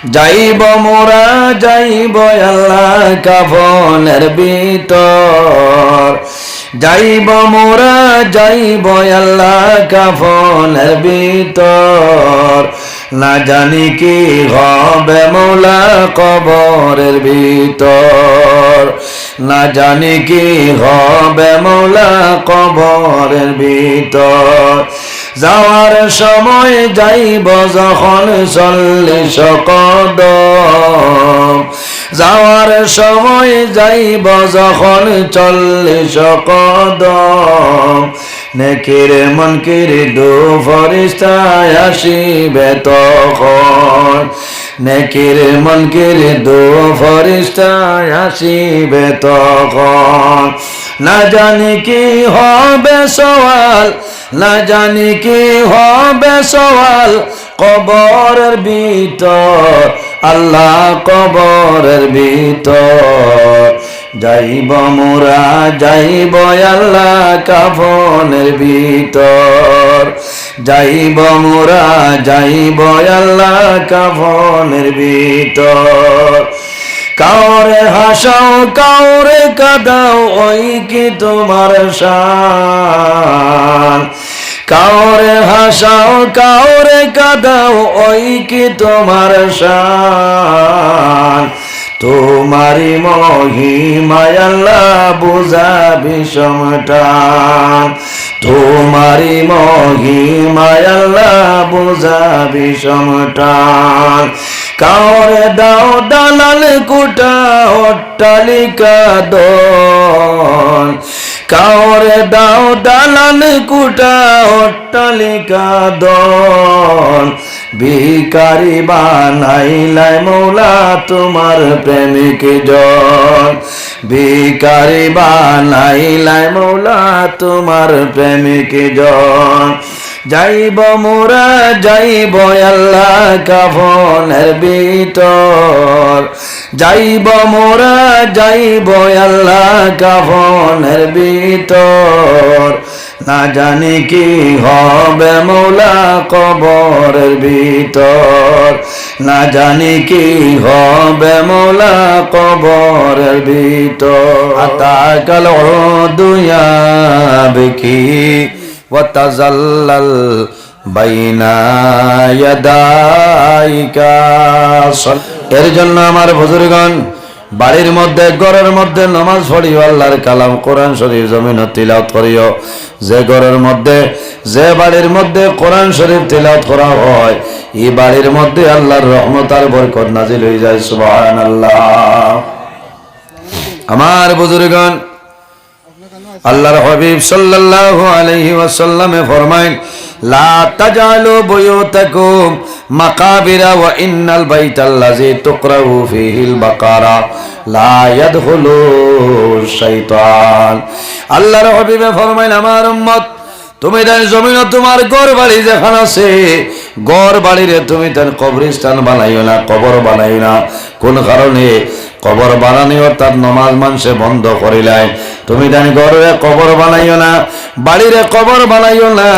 যাইব মোরা যাইব আল্লাহ কাফনের ভিতর, যাইব মোরা যাইব আল্লাহ কাফনের ভিতর, না জানি কি হবে মৌলা কবরের ভিতর, না জানি কি হবে মৌলা কবরের ভিতর। যাওয়ার সময় যাইব যখন 40 কদম, যাওয়ার সময় যাইব যখন 40 কদম, নেকির মুনকির দু ফেরেশতা আসিবে তখন, নেকির মুনকির দু ফেরেশতা আসিবে তখন। না জানি কি হবে সওয়াল, না জানি কি হবে সওয়াল কবরের ভিতর, আল্লাহ কবরের ভিতর। যাইব মোরা যাইব আল্লাহ কাফনের ভিতর, যাইব মোরা যাইব আল্লাহ কাফনের ভিতর। কাউরে হাসাও কাউরে কাঁদাও ওই কি তোমার শান, কাউরে হাসাও কাউরে কাঁদাও ওই কি তোমার শান। তোমারি মহিমায় আল্লাহ বুঝাবি সমটান, তোমারি মহিমায় আল্লাহ বুঝাবি সমটান। কাউরে দাও দালাল কুটা অট্টালিকা দন, কাউরে দাও দালাল কুটা অট্টালিকা দন। ভিখারি বানাইলাই মৌলা তোমার প্রেমিক জন, ভিখারি বানাইলাই মৌলা তোমার প্রেমিক জন। যাইব মোরা যাইব আল্লাহ কাফনের ভিতর, যাইব মোরা যাইব আল্লাহ কাফনের ভিতর, না জানি কি হবে মৌলা কবরের ভিতর, না জানি কি হবে মৌলা কবরের ভিতর। আতাকাল দুয়া বিকি ওয়াতাজাল্লাল বাইনা ইয়াদাইকা। এর জন্য আমার বুজুর্গণ বাড়ির মধ্যে ঘরের মধ্যে নামাজ পড়িও, আল্লাহর কালাম কোরআন শরীফ জমিনে তিলাওয়াত করিও। যে ঘরের মধ্যে যে বাড়ির মধ্যে কোরআন শরীফ তিলাওয়াত করা হয় এই বাড়ির মধ্যে আল্লাহর রহমত আর বরকত নাজিল হয়ে যায়। সুবহানাল্লাহ। আমার বুজুর্গণ আল্লাহর হাবিব সাল্লাল্লাহু আলাইহি ওয়াসাল্লামে ফরমায়েন, লা তাজালু বুয়ুতাকুম মাকাবিরা ওয়া ইন্নাল বাইতাল্লাযী তুকরাউ ফীহিল বাকারা লা ইয়াদখুলু শাইতান। আল্লাহর হাবিবে ফরমায়েন, আমার উম্মত তুমি তার জমিন তোমার ঘর বাড়ি যেখানে আছে ঘর বাড়িরে তুমি তার কবরস্থান বানাইও না, কবর বানাইও না। কোন কারণে? কবর বানানি অর্থাৎ নমাজ মানুষে বন্ধ করিলাই। তুমি জানি ঘরে কবর বানাইও না, বাড়িরে কবর বানাইও না।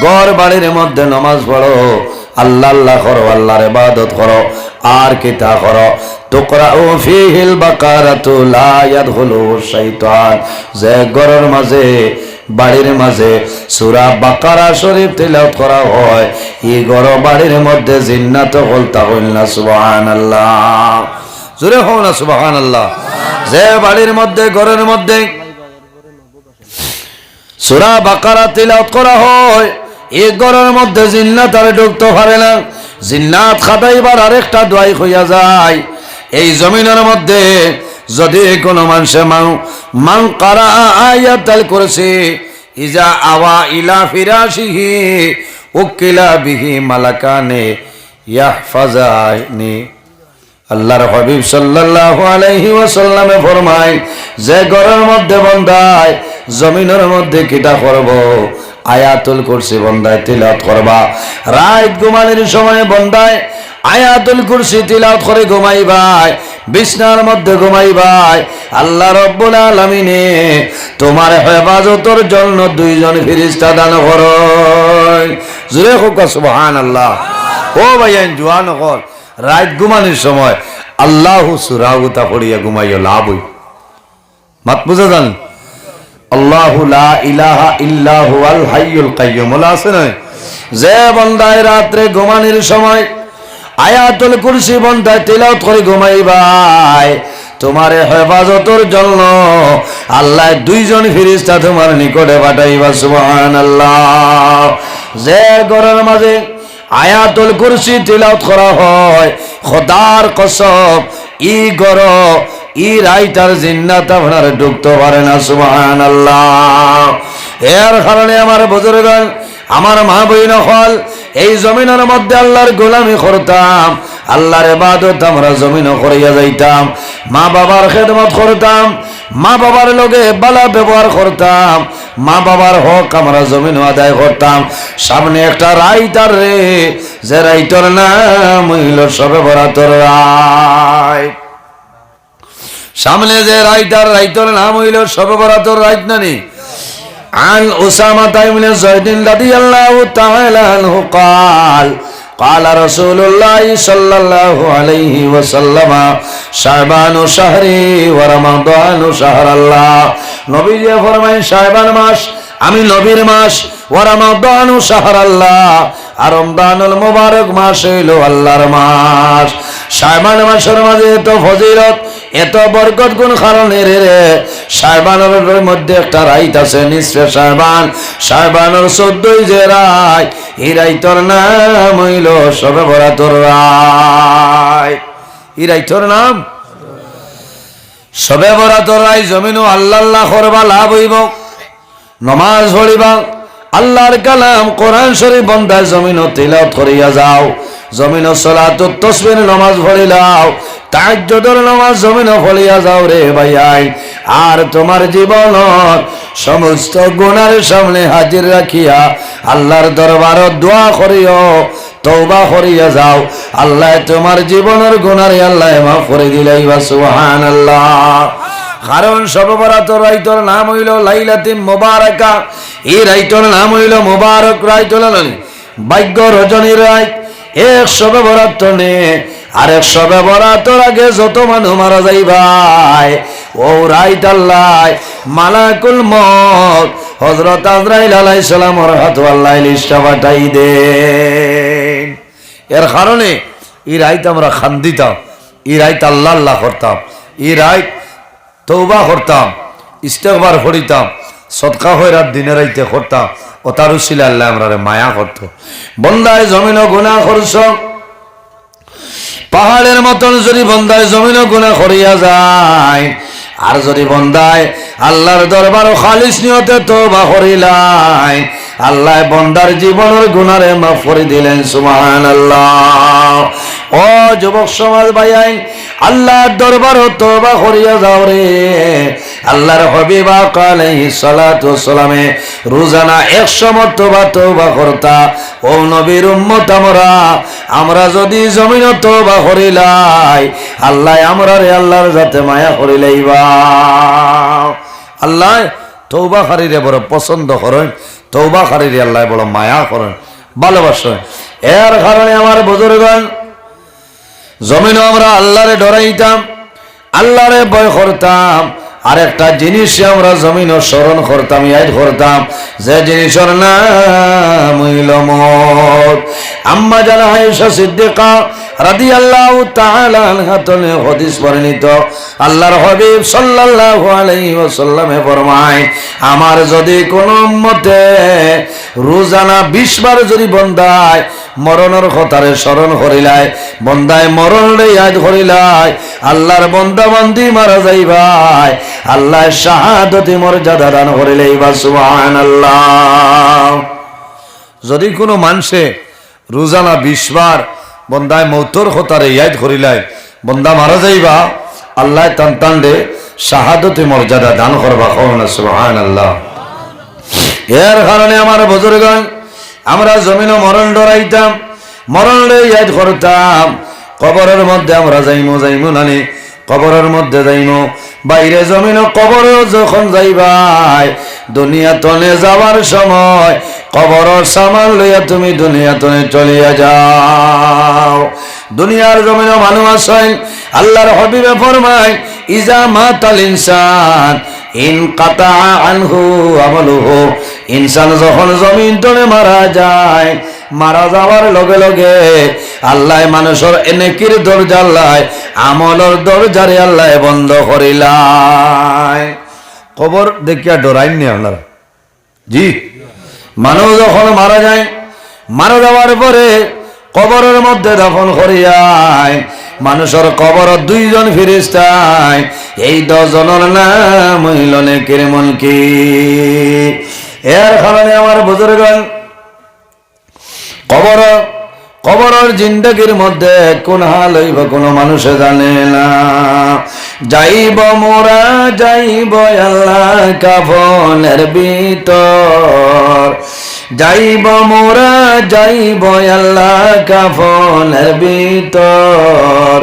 ঘর বাড়ির মধ্যে নমাজ পড়ো, আল্লাহ আল্লাহ করো, আল্লাহর ইবাদত করো। আর কিতা করো? তুকরাউ ফীহিল বাকারাতু লা ইয়াদখুলু শাইতান। যে ঘরের মাঝে বাড়ির মাঝে সূরা বাকারা শরীফ তিলাওয়াত করা হয় এই ঘর বাড়ির মধ্যে জিন্নাত বলতা হইল না। সুবহানাল্লাহ। জোরে হও না সুবহানাল্লাহ। যে বাড়ির মধ্যে ঘরের মধ্যে সূরা বাকারা তিলাওয়াত করা হয় এই ঘরের মধ্যে জিন্নাত আর ঢুকতে পারে না। জিন্নাত খাদাইবার আরেকটা দোয়াই হইয়া যায়। এই জমিনের মধ্যে যদি কোনো মানুষে মান কারা আয়াতুল কুরসি ইজা আওয়া ইলা ফিরাশিহি উকিলা বিহি মালাকানে ইয়াহফাজানি। আল্লাহর হাবিব সাল্লাল্লাহু আলাইহি ওয়াসাল্লামে ফরমায়, যে ঘরের মধ্যে বন্দায় জমিনের মধ্যে কিতা করব? আয়াতুল কুরসি বন্দায় তিলাওয়াত করবা। রাত ঘুমানোর সময় বন্দায় আয়াতুল কুরসি তিলাওয়াত করে ঘুমাইবাই, বিছনার মধ্যে ঘুমাইবাই। আল্লাহ রাব্বুল আলামিনে তোমার হেফাজতের জন্য দুইজন ফেরেশতা দান করেন। জোরে হোক সুবহানাল্লাহ। ও ভাইয়ান জওয়ান হল রাত ঘুমানোর সময় আল্লাহু সুরাউতা পড়িয়া ঘুমাইয়া লাভ হই। মাত বুঝা যান? আল্লাহু লা ইলাহা ইল্লা হুয়াল হাইয়ুল কাইয়্যুম বলা আছে না? যে বান্দায় রাত্রে ঘুমানোর সময় আয়াতুল কুরসি বান্দায় তিলাওয়াত করে ঘুমাইবাই, তোমার হেফাজতের জন্য আল্লাহ দুইজন ফেরেশতা তোমার নিকটে পাঠাইবা। সুবহানাল্লাহ। যে ঘরের মাঝে আয়াতুল কুরসি তিলাওয়াত করা হয়, খোদার কসম ই ঘর ই রাইতার জিন্নাত আপনার ঢুকতে পারে না। সুবহানাল্লাহ। এর কারণে আমার বুজুর্গগণ, আমার মা বইন হল, এই জমিনের মধ্যে আল্লাহর গোলামি করতাম, আল্লাহর ইবাদত আমরা জমিনও করিয়া যাইতাম, মা বাবার খেদমত করতাম, মা বাবার লগে ভালো ব্যবহার করতাম, মা বাবার হক আমরা জমিনও আদায় করতাম। সামনে একটা রাইতার রে, যে রাইটার নাম হইল শবে বরাতর রাইত। সামনে যে রাইটার নাম হইল শবে বরাতর রাইত। নানি عن أسامة بن زيد رضي الله تعالى عنه قال قال رسول الله صلى الله عليه وسلم شعبان شهري ورمضان شهر الله। নবী যে ফরমায় শাবান মাস আমি নবীর মাস, ওয়া রমাদান শাহর আল্লাহ, আর রমজানুল মুবারক মাস হইল আল্লাহর মাস। শাবান মাসের মাঝে এত ফজিলত, এত বরকত গুণ কারণে রে শাবানের মধ্যে একটা রাইত আছে নিসফে শাবান। শাবানের 14 যে রাত, এই রাইতর নাম হইল শবে বরাতর রাত। এই রাইতর নাম শবে বরাতর রাত। জমিনও আল্লাহ আল্লাহ করবা, লাভ হইব, নমাজ পড়িবা, আল্লাহর কালাম কোরআন শরীফ বন্দায় জমিনও তিলাওয়াত করিয়া যাও, জমিনও সালাতুত তাসবিহ নামাজ পড়িলাও, তাহাজ্জুদের নামাজ জমিনও পড়িয়া যাও রে ভাই। আর তোমার জীবনের সমস্ত গুনার সামনে হাজির রাখিয়া আল্লাহর দরবারত দোয়া করিও, তওবা করিয়া যাও, আল্লাহ তোমার জীবনের গুনার আল্লাহ মাফ করে দিলাইবা। সুবহানাল্লাহ। কারণ শবে বরাতর রাইতর নাম হইল লাইলাতুন মুবারাকা। এই রাইতর নাম হইল মুবারক রাইত, ভাগ্য রজনীর রাইত। এক শবে বরাত নে আরেক শবে বরাতর আগে যত মানুষ মারা যাইবাই, ও রাইত আল্লাহ মালাকুল মউত হযরত আজরাইল আলাইহিস সালামের হাতে আল্লাহ লিস্ট পাঠাই দেন। এর কারণে এই রাইত আমরা খান্দিতাম, এই রাইত আল্লাহ আল্লাহ করতাম, এই রাইত তওবা করতাম, ইস্তেগফার করিতাম, সদকা খয়রাত দিনে রাইতে করতাম। ও তার উসিলা আল্লাহ আমরা মায়া করত। বন্দায় জমিনও গুনাহ করছ, পাহাড়ের মতন যদি বন্দায় জমিনও গুনাহ করিয়া যায়, আর যদি বন্দায় আল্লাহর দরবার খালিস নিয়তে তওবা করিলাই, আল্লাহ বন্দার জীবনের গুনারে মাফ করে দিলেন। সুবহানাল্লাহ। ও যুবক সমাজ ভাই, আল্লাহর দরবার তওবা করিয়া যাও রে। আল্লাহর হাবিব আলাইহিস সালাতু ওয়াস সালামে রোজানা 100 মর্তবা তওবা করতা। ও নবীর উম্মত আমরা যদি জমিন তওবা করিলাই, আল্লাহ আমরা রে আল্লাহর যাতে মায়া করিলাইবা। আল্লাহ তওবাকারীরে বড় পছন্দ করেন, তওবাকারীরে আল্লাহ বড় মায়া করেন, ভালোবাসেন। এর কারণে আমার বুজুর্গগণ, জমিনও আমরা আল্লাহরে ডরাইতাম, আল্লাহরে ভয় করতাম। আর একটা জিনিস আমরা জমিনও স্মরণ করতাম, ইয়াদ করতাম, যে জিনিসের নাম হইল মওত। আম্মা জানা আয়েশা সিদ্দিকা রাদিয়াল্লাহু তাআলা আনহা থেকে হাদিস বর্ণিত, আল্লাহর হাবিব সাল্লাল্লাহু আলাইহি ওয়াসাল্লামে ফরমায়, আমার যদি কোন উম্মতে রোজানা 20 বার যদি বন্দায় মরণের কথারে স্মরণ করিলাই, বন্দায় মরণরে ইয়াদ করিলাই, আল্লাহর বন্দা বান্দি মারা যাইবাই, আল্লাহ শাহাদতি মর্যাদা দান করিলাইবা। সুবহানাল্লাহ। যদি কোনো মানুষে রোজানা 20 বার বন্দায় মৌতর কথারে ইয়াদ করিলাই, বন্দা মারা যাইবা, আল্লাহ টান দে শাহাদতি মর্যাদা দান করবা। সুবহানাল্লাহ। এর কারণে আমার বুজুর্গগণ, আমরা জমিনও মরণ ডরাইতাম, মরণরে ইয়াদ করতাম। কবরের মধ্যে আমরা যাইমু নানি, কবরের মধ্যে যাইমু, বাইরে জমিনও কবরও যখন যাইবাই, দুনিয়া তনে যাওয়ার সময় কবরের সামান লইয়া তুমি দুনিয়া তনে চলিয়া যাও। দুনিয়ার জমিনে মানুষ আছেন আল্লাহর হাবিবে ফরমায় ইজা মাতাল ইনসান ইন কাতা আনহু আমালুহু ইনসান যখন জমিন তলে মারা যায় মারা যাওয়ার লগে লগে আল্লাহ মানুষের নেকির দরজা আল্লাহ আমলের দরজারে আল্লাহ বন্ধ করিলায় কবর দেখিয়া ডরাইননি আপনারা জি মানুষ যখন মারা যায় মারা যাওয়ার পরে কবরের মধ্যে দাফন করিয়ায় মানুষের কবর দুইজন ফেরেশতায় এই 10 জনের নাম হইল নেকির মুনকির এর কারণে আমার বুজুর্গগণ কবরের জিন্দগির মধ্যে কোন হাল হইব কোন মানুষে জানে না যাইব মোরা যাইব আল্লাহ কাফনের ভিতর যাইব মোরা যাইব আল্লাহ কাফনের ভিতর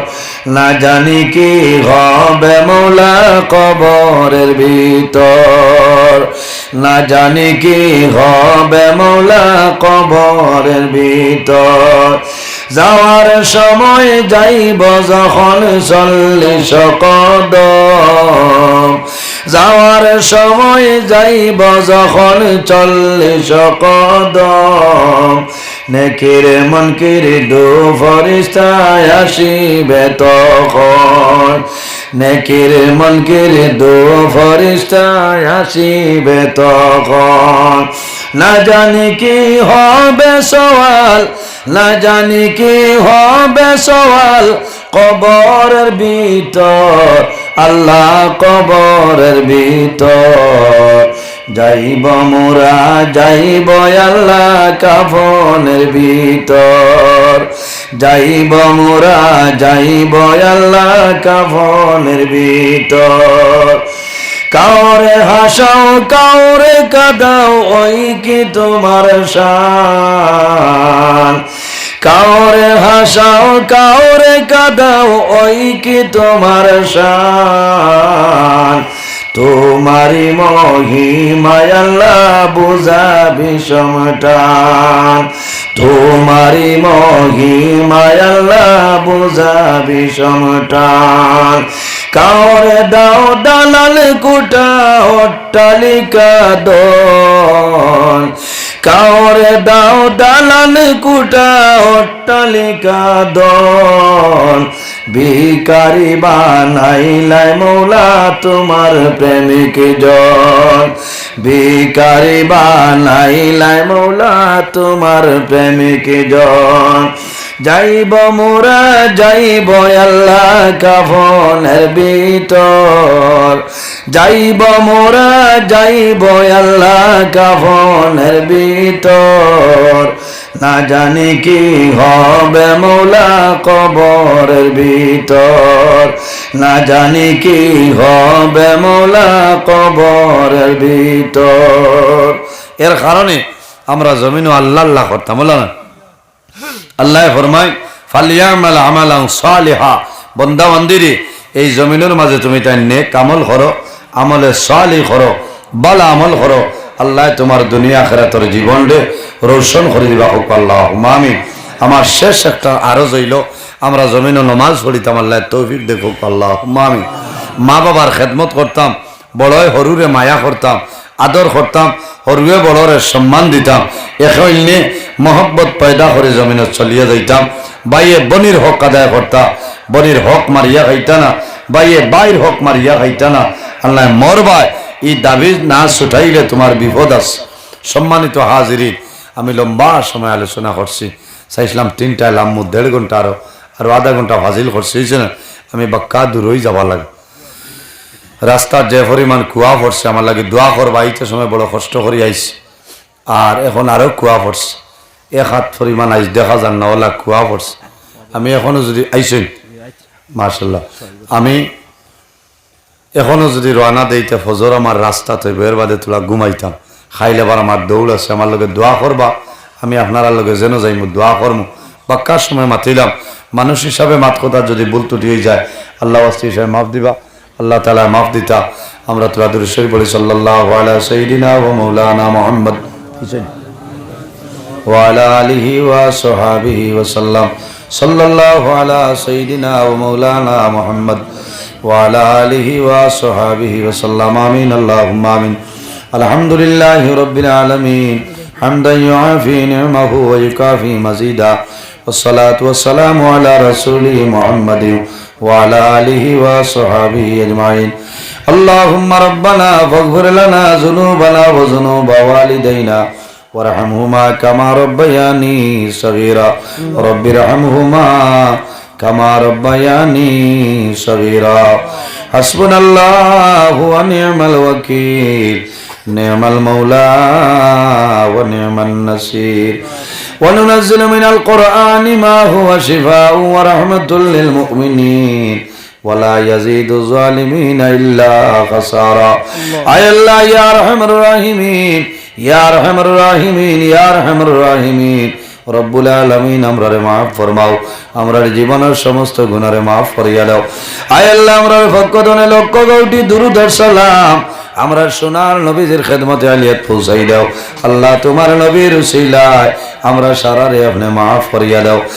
না জানি কি হবে মৌলা কবরের ভিতর না জানি কি হবে মৌলা কবরের ভিতর যাওয়ার সময় যাইব যখন 40 কদম যাওয়ার সময় যাইব যখন 40 কদম নেকির মুনকির দু ফেরেশতা আসিবে তখন নেকির মুনকির দু ফেরেশতা আসিবে তখন না জানি কি হবে সওয়াল না জানি কি হবে সওয়াল কবরের ভিতর আল্লাহ কবরের ভিতর যাইব মোরা যাইব আল্লাহ কাফনের ভিতর যাইব মোরা যাইব আল্লাহ কাফনের ভিতর কাউরে হাসাও কাউরে কাঁদাও ওই কি তোমার শান কাউরে হাসাও কাউরে কাঁদাও ওই কি তোমার শান তোমারি মহিমায় আল্লাহ বুঝাবি সমটান তোমারি মহিমায় আল্লাহ বুঝাবি সমটান কাউরে দাও দালাল কুটা অট্টালিকা দন কাউরে দাও দালাল কুটা অট্টালিকা দন ভিখারি বানাইলাই মৌলা তোমার প্রেমিক জন ভিখারি বানাইলাই মৌলা তোমার প্রেমিক জন যাইব মোরা যাইব আল্লাহ কাফনের ভিতর যাইব মোরা যাইব আল্লাহ কাফনের ভিতর না জানি কি হবে মৌলা কবরের ভিতর না জানি কি হবে মৌলা কবরের ভিতর এর কারণে আমরা জমিনও আল্লাহ আল্লাহ করতাম বলো না আল্লাহ ফরমায় ফালিয়ামাল আমালান সালিহা বান্দা বান্দিরে এই জমিনের মাঝে তুমি তাই নেক আমল করো আমলে সালিহ করো ভালো আমল করো আল্লাহ তোমার দুনিয়া আখিরাতের জীবনকে রোশন করে দিবা হোক আল্লাহুম্মা আমিন আমার শেষ একটা আরজ হইল আমরা জমিনে নামাজ পড়িতাম আল্লাহ তৌফিক দেখুক আল্লাহুম্মা আমিন মা বাবার খেদমত করতাম বড়য় হরুরে মায়া করতাম আদর করতাম হরুয়ে বড়রে সম্মান দিতাম এখানে মোহব্বত পয়দা করে জমিনে চলিয়ে যাইতাম বাইয়ে বনির হক আদায় করতাম বনির হক মারিয়া খাইতা না বাইয়ে বাইর হক মারিয়া খাইতা না আল্লাহ মরবায় এই দাবি না ছুটাইলে তোমার বিপদ আছে সম্মানিত হাজিরিন আমি লম্বা সময় আলোচনা করছি চাইছিলাম 3টা লাম্মু 1.5 ঘন্টা আরো আধা ঘন্টা ফাজিল করছি না আমি বাক্কা দূর হয়ে যাবার লাগে রাস্তার যে পরিমাণ কুয়া পড়ছে আমার লাগে দোয়া করবা এইতে সময় বড় কষ্ট করে আইছি আর এখন আরো কুয়া পড়ছে 1 হাত পরিমাণ আইস দেখা যান না ওলা কুয়া পড়ছে আমি এখনো যদি আইসেন মাশাআল্লাহ আমি এখনো যদি রওনা দেইতে ফজর আমার রাস্তা তো বের বাদে তোলা ঘুমাইতাম খাইলে বার আমার দৌড় আছে আমার লগে দোয়া করবা আমি আপনারা লগে যেন যাইমু দোয়া করমু বাক্কার সময় মাতিলাম মানুষ হিসাবে মাত কথা যদি ভুল ত্রুটি হয়ে যায় আল্লাহ ওয়াস্তি হিসাবে মাফ দিবা আল্লাহ তাআলা মাফ দিতা আমরা তোলা দুরূদ শরীফ বলি সাল্লাল্লাহু আলা সাইয়্যিদিনা ওয়া মাওলানা মুহাম্মদ ওয়া আলা আলিহি ওয়া সাহবিহি ওয়া সাল্লাম সাল্লাল্লাহু আলা সাইয়্যিদিনা ওয়া মাওলানা মুহাম্মদ ওয়া আলা আলিহি ওয়া সাহবিহি ওয়া সাল্লাম আমিন আল্লাহুম্মা আমিন আলহামদুলিল্লাহি রাব্বিল আলামিন হামদান ইউআফি নি'মাহু ওয়া ইউকাফি মাজিদা والصلاة والسلام على رسوله محمد وعلى آله وصحبه أجمعين اللهم ربنا فاغفر لنا ذنوبنا وذنوب والدينا وارحمهما كما ربياني صغيرا رب ارحمهما كما ربياني صغيرا حسبنا الله ونعم الوكيل نعم المولى ونعم النصير وننزل من القرآن ما هو شفاء ورحمة للمؤمنين ولا يزيد الظالمين إلا خسارا أي الله يا أرحم الراحمين يا أرحم الراحمين يا أرحم الراحمين রব্বুল আলামিন আমরারে মাফ ফরমাও, আমরার জীবনের সমস্ত গুনারে মাফ করিয়া দাও। আয় আল্লাহ, আমরার পক্ষে লক্ষ কোটি দুরূদ ও সালাম আমরা সোনার নবীজির খেদমতে আলিয়াত পৌঁছাই দাও। আল্লাহ, তোমার নবীর উসিলায় আমরা সারারে আপনি মাফ করিয়া দাও।